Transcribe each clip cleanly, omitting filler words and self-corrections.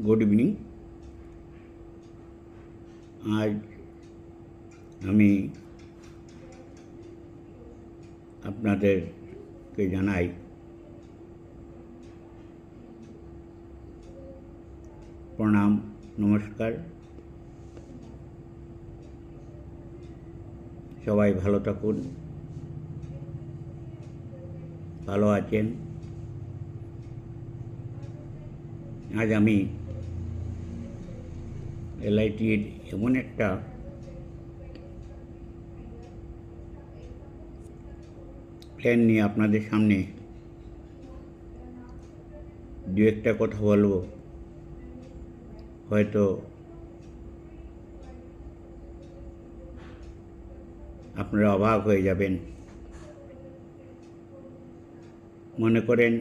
Good evening. আজ আমি আপনাদেরকে জানাই প্রণাম, নমস্কার। সবাই ভালো থাকুন, ভালো আছেন। আজ আমি এলআইটির এমন একটা প্ল্যান নিয়ে আপনাদের সামনে দু একটা কথা বলবো। হয়তো আপনারা অবাক হয়ে যাবেন। মনে করেন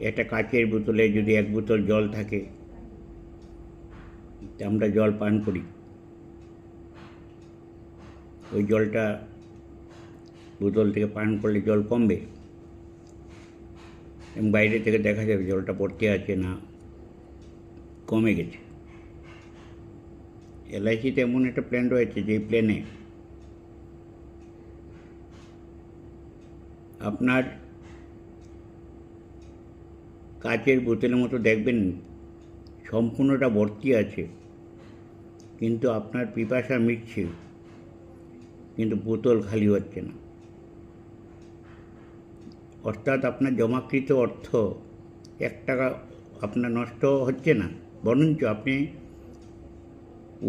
একটা কাচের বোতলে যদি এক বোতল জল থাকে, আমরা জল পান করি, ওই জলটা বোতল থেকে পান করলে জল কমবে এবং বাইরে থেকে দেখা যাবে জলটা পড়তে আছে না কমে গেছে। এলআইসিতে এমন একটা প্ল্যান রয়েছে যে প্ল্যানে আপনার কাচের বোতলের মতো দেখবেন সম্পূর্ণটা ভর্তি আছে, কিন্তু আপনার পিপাসা মিটছে, কিন্তু বোতল খালি হচ্ছে না। অর্থাৎ আপনার জমাকৃত অর্থ 1 টাকা আপনার নষ্ট হচ্ছে না, বরঞ্চ আপনি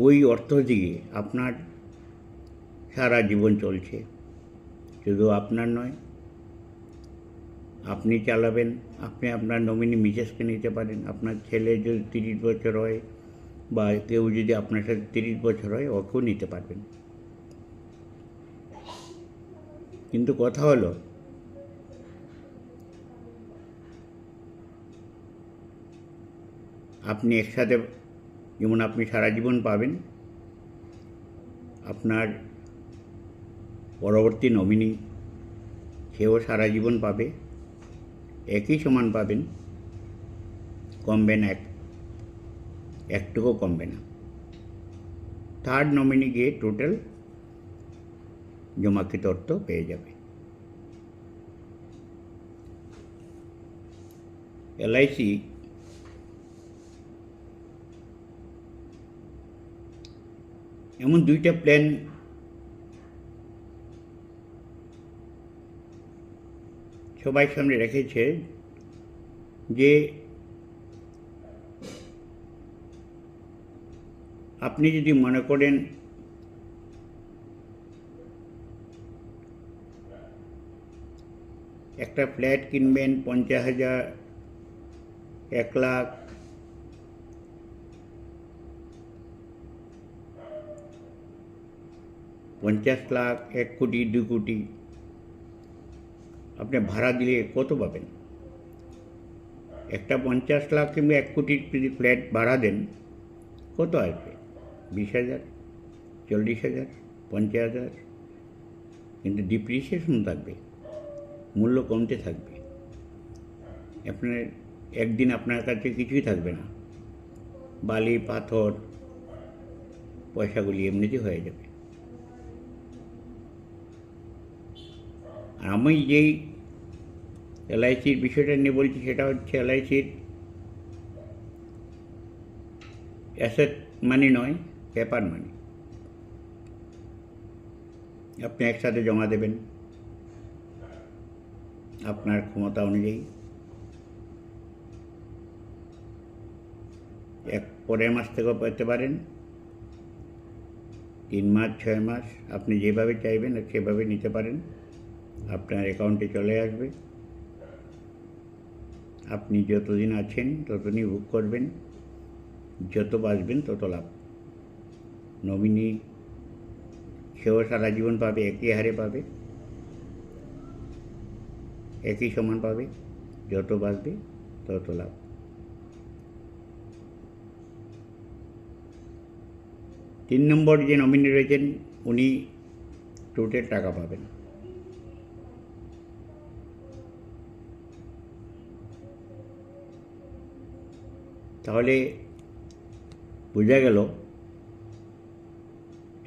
ওই অর্থ দিয়ে আপনার সারা জীবন চলছে। শুধু আপনার নয়, আপনি চালাবেন, আপনি আপনার নমিনি মিসেসকে নিতে পারেন, আপনার ছেলে যদি 30 বছর হয় বা কেউ যদি আপনার সাথে 30 বছর হয় ওকেও নিতে পারবেন। কিন্তু কথা হলো, আপনি একসাথে, যেমন আপনি সারা জীবন পাবেন, আপনার পরবর্তী নমিনি সেও সারা জীবন পাবে, একই সমান পাবেন, কমবে না, একটুকু কমবে না। থার্ড নমিনি গিয়ে টোটাল জমাকৃত অর্থ পেয়ে যাবে। এলআইসি এমন 2টা প্ল্যান সবাই সামনে রেখেছে যে আপনি যদি মনে করেন একটা ফ্ল্যাট কিনবেন 50,000, 1 লাখ, 50 লাখ, 1 কোটি, 2 কোটি, আপনি ভাড়া দিলে কত পাবেন? একটা 50 লাখ কিংবা 1 কোটির যদি ফ্ল্যাট ভাড়া দেন, কত আসবে? 20,000, 40,000, 50,000। কিন্তু ডিপ্রিসিয়েশন থাকবে, মূল্য কমতে থাকবে। আপনার একদিন আপনার কাছে কিছুই থাকবে না, বালি পাথর পয়সাগুলি এমনিতে হয়ে যাবে। আর আমি যেই এলআইসির বিষয়টা নিয়ে বলছি সেটা হচ্ছে এলআইসির অ্যাসেট মানি নয়, পেপার মানি। আপনি একসাথে জমা দেবেন আপনার ক্ষমতা অনুযায়ী। পরের মাস থেকেও পেতে পারেন, 3 মাস, 6 মাস, আপনি যেভাবে চাইবেন সেভাবে নিতে পারেন। আপনার অ্যাকাউন্টে চলে আসবে। আপনি যতদিন আছেন ততদিনই বুক করবেন, যত বাঁচবেন তত লাভ। নমিনি সেও সারা জীবন পাবে, একই হারে পাবে, একই সমান পাবে, যত বাঁচবে তত লাভ। 3 নম্বর যে নমিনি রয়েছেন উনি টোটাল টাকা পাবেন। তাহলে বোঝা গেল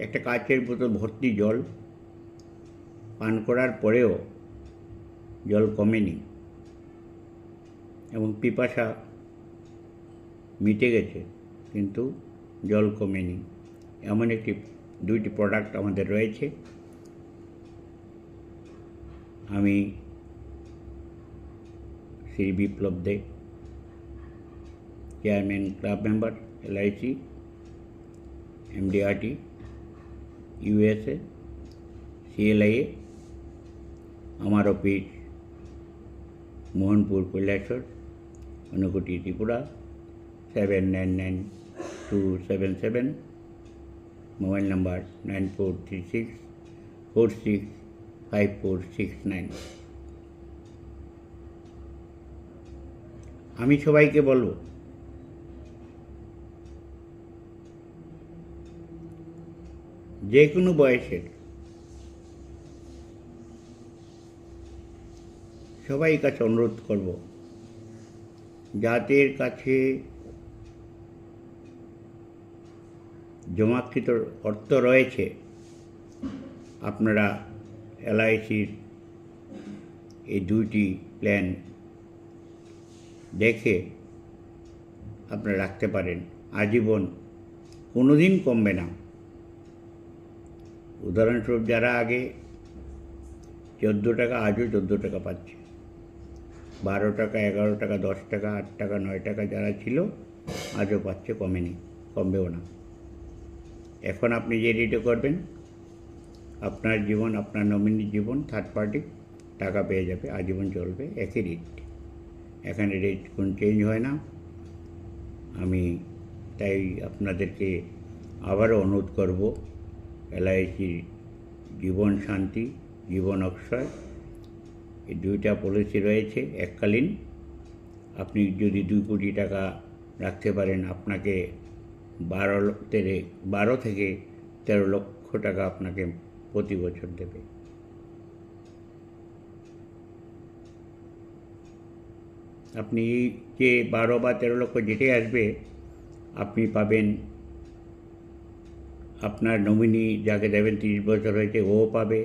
একটা কাচের বোতল ভর্তি জল পান করার পরেও জল কমেনি এবং পিপাসা মিটে গেছে, কিন্তু জল কমেনি। এমন দুইটি প্রোডাক্ট আমাদের রয়েছে। আমি Shri Biplab Dey, chairman, club member, LIC, MDRT, USA, CLIA। আমার office Mohanpur, Kailashahar, Unakoti, Tripura 799277। Mobile number 9436465469। আমি সবাইকে বলবো, যে কোনো বয়সের সবাই কাছে অনুরোধ করব, যাদের কাছে জমাকৃত অর্থ রয়েছে, আপনারা LICর এই দুইটি প্ল্যান দেখে আপনারা রাখতে পারেন। আজীবন কোনো দিন কমবে না। উদাহরণস্বরূপ, যারা আগে 14 টাকা, আজও 14 টাকা পাচ্ছে। 12 টাকা, 11 টাকা, 10 টাকা, 8 টাকা, 9 টাকা যারা ছিল, আজও পাচ্ছে, কমেনি, কমবেও না। এখন আপনি যে রেটে করবেন, আপনার জীবন, আপনার নমিনির জীবন, থার্ড পার্টি টাকা পেয়ে যাবে, আজীবন চলবে একই রেট। এখানে রেট কোনো চেঞ্জ হয় না। আমি তাই আপনাদেরকে আবারও অনুরোধ করব, LIC জীবন শান্তি, জীবন অক্ষয়, এই দুইটা পলিসি রয়েছে এককালীন। আপনি যদি 2 কোটি টাকা রাখতে পারেন, আপনাকে 12 থেকে 13 লক্ষ টাকা আপনাকে প্রতি বছর দেবে। আপনি যে 12 বা 13 লক্ষ যেটাই আসবে, আপনি পাবেন, আপনার নমিনি যাকে দেবেন 30 বছর হয়েছে ও পাবে।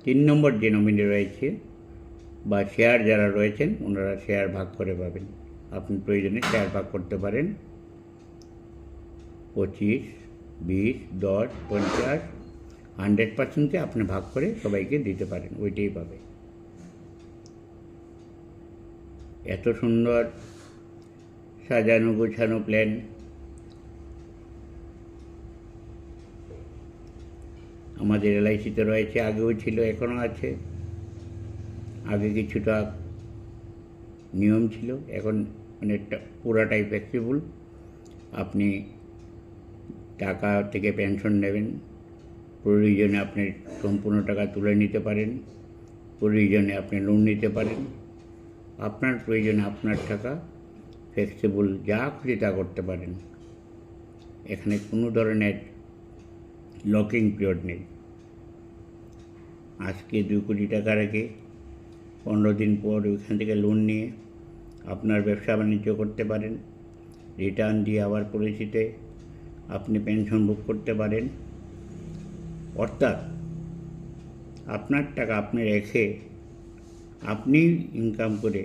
3 নম্বর যে নমিনি রয়েছে বা শেয়ার যারা রয়েছেন, ওনারা শেয়ার ভাগ করে পাবেন। আপনি প্রয়োজনে শেয়ার ভাগ করতে পারেন, 25, 20, 10, 50, 100%কে আপনি ভাগ করে সবাইকে দিতে পারেন, ওইটাই পাবে। এত সুন্দর সাজানো গোছানো প্ল্যান আমাদের LICতে রয়েছে, আগেও ছিল, এখনও আছে। আগে কিছুটা নিয়ম ছিল, এখন অনেকটা পুরাটাই ফ্লেক্সিবল। আপনি টাকা থেকে পেনশন নেবেন, প্রয়োজনে আপনি সম্পূর্ণ টাকা তুলে নিতে পারেন, প্রয়োজনে আপনি লোন নিতে পারেন। আপনার প্রয়োজনে আপনার টাকা ফ্লেক্সিবল, যা খুশি তা করতে পারেন। এখানে কোনো ধরনের লকিং পিরিয়ড নেই। আজকে 2 কোটি টাকা রেখে 15 দিন পর ওইখান থেকে লোন নিয়ে আপনার ব্যবসা বাণিজ্য করতে পারেন। রিটার্ন দিয়ে আবার পলিসিতে আপনি পেনশন ভোগ করতে পারেন। অর্থাৎ আপনার টাকা আপনি রেখে আপনি ইনকাম করে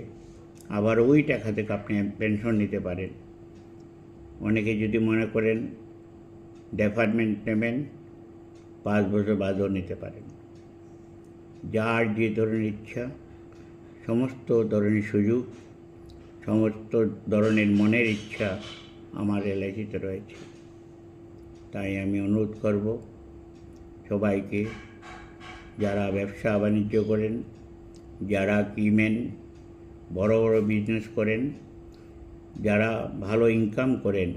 আবার ওই টাকা থেকে আপনি পেনশন নিতে পারেন। অনেকে যদি মনে করেন ডেফারমেন্ট নেবেন, 5 বছর বাদেও নিতে পারেন। যার যে ধরনের ইচ্ছা, সমস্ত ধরনের সুযোগ, সমস্ত ধরনের মনের ইচ্ছা আমার LICতে রয়েছে। তাই আমি অনুরোধ করব সবাইকে, যারা ব্যবসা বাণিজ্য করেন, যারা কিমেন, বড় বড় বিজনেস করেন, যারা ভালো ইনকাম করেন,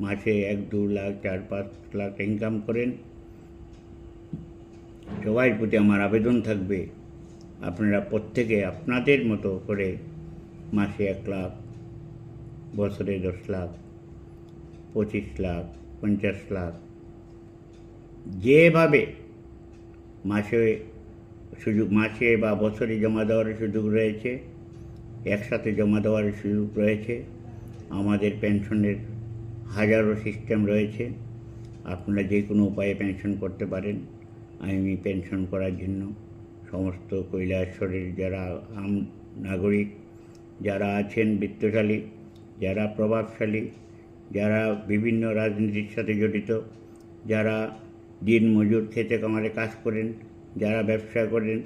মাসে 1-2 লাখ, 4-5 লাখ ইনকাম করেন, সবার প্রতি আমার আবেদন থাকবে, আপনারা প্রত্যেকে আপনাদের মতো করে মাসে 1 লাখ, বছরে 10 লাখ, 25 লাখ, 50 লাখ, যেভাবে মাসে বা বছরে জমা দেওয়ার সুযোগ রয়েছে, একসাথে জমা দেওয়ার সুযোগ রয়েছে। আমাদের পেনশনের হাজারো সিস্টেম রয়েছে, আপনারা যে কোনো উপায়ে পেনশন করতে পারেন। আমি পেনশন করার জন্য সমস্ত কৈলাসহরের যারা আম নাগরিক, যারা আছেন বিত্তশালী, যারা প্রভাবশালী, যারা বিভিন্ন রাজনীতির সাথে জড়িত, যারা দিন মজুর খেতে কামারে কাজ করেন, যারা ব্যবসা করেন,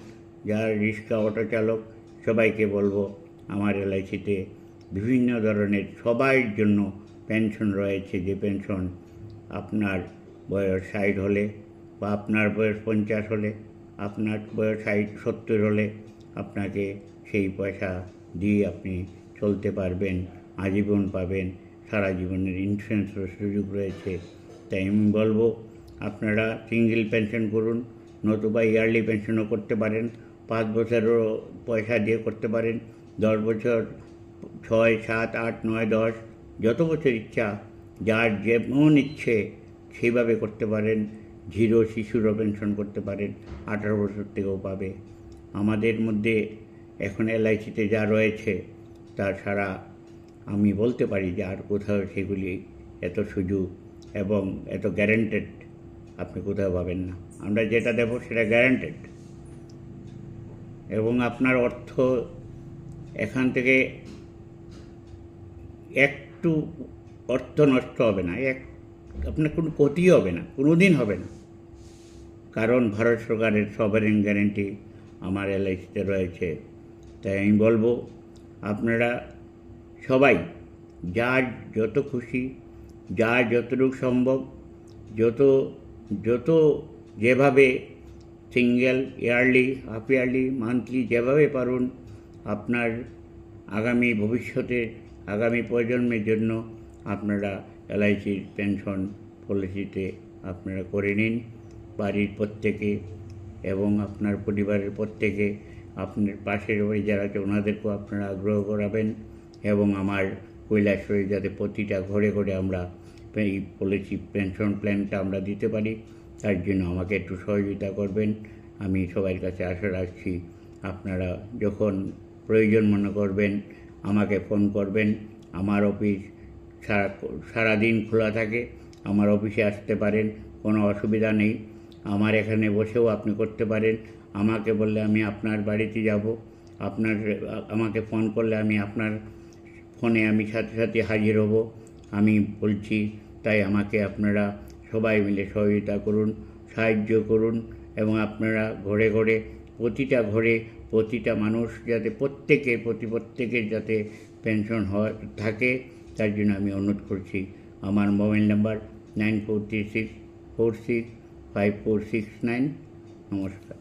যারা রিক্সা অটো চালক, সবাইকে বলবো আমার এলআইসিতে বিভিন্ন ধরনের সবার জন্য পেনশন রয়েছে। যে পেনশন আপনার বয়স 60 হলে বা আপনার বয়স 50 হলে, আপনার বয়স 60-70 হলে আপনাকে সেই পয়সা দিয়ে আপনি চলতে পারবেন, আজীবন পাবেন, সারা জীবনের ইন্স্যুরেন্সের সুযোগ রয়েছে। তাই আমি বলবো আপনারা সিঙ্গেল পেনশন করুন, নতুবা ইয়ারলি পেনশনও করতে পারেন, 5 বছরেরও পয়সা দিয়ে করতে পারেন, 10 বছর, 6, 7, 8, 9, 10 যত বছর ইচ্ছা, যার যেমন ইচ্ছে সেইভাবে করতে পারেন। জিরো শিশুরও পেনশন করতে পারেন, 18 বছর থেকেও পাবে। আমাদের মধ্যে এখন এলআইসিতে যা রয়েছে তা ছাড়া আমি বলতে পারি যে আর কোথাও সেগুলি এত সুযোগ এবং এত গ্যারান্টেড আপনি কোথাও পাবেন না। আমরা যেটা দেবো সেটা গ্যারান্টেড, এবং আপনার অর্থ এখান থেকে একটু অর্থ নষ্ট হবে না, আপনার কোনো ক্ষতি হবে না, কোনো দিন হবে না, কারণ ভারত সরকারের সভারেন গ্যারেন্টি আমার এলআইসিতে রয়েছে। তাই আমি বলবো আপনারা সবাই যার যত খুশি, যার যতটুকু সম্ভব, যত যেভাবে single, yearly, half yearly, monthly যেভাবে পারুন আপনার আগামী ভবিষ্যতে, আগামী প্রজন্মের জন্য আপনারা এলআইসির পেনশন পলিসিতে আপনারা করে নিন। বাড়ির প্রত্যেকে এবং আপনার পরিবারের প্রত্যেকে, আপনার পাশের বাড়ি যারা আছে ওনাদেরকেও আপনারা আগ্রহ করাবেন, এবং আমার কৈলাসহরে যাতে প্রতিটা ঘরে ঘরে আমরা এই পলিসি পেনশন প্ল্যানটা আমরা দিতে পারি, তার জন্য আমাকে একটু সহযোগিতা করবেন। আমি সবার কাছে আশা রাখছি আপনারা যখন প্রয়োজন মনে করবেন আমাকে ফোন করবেন। আমার অফিস সারাদিন খোলা থাকে, আমার অফিসে আসতে পারেন, কোনো অসুবিধা নেই। আমার এখানে বসেও আপনি করতে পারেন। আমাকে বললে আমি আপনার বাড়িতে যাব, আমাকে ফোন করলে আমি আপনার ফোনে আমি সাথে সাথে হাজির হব, আমি বলছি। তাই আমাকে আপনারা সবাই মিলে সহযোগিতা করুন, সাহায্য করুন, এবং আপনারা ঘরে ঘরে, প্রতিটা ঘরে প্রতিটা মানুষ যাতে প্রত্যেকের যাতে পেনশন থাকে, তার জন্য আমি অনুরোধ করছি। আমার মোবাইল নাম্বার 9436465469। নমস্কার।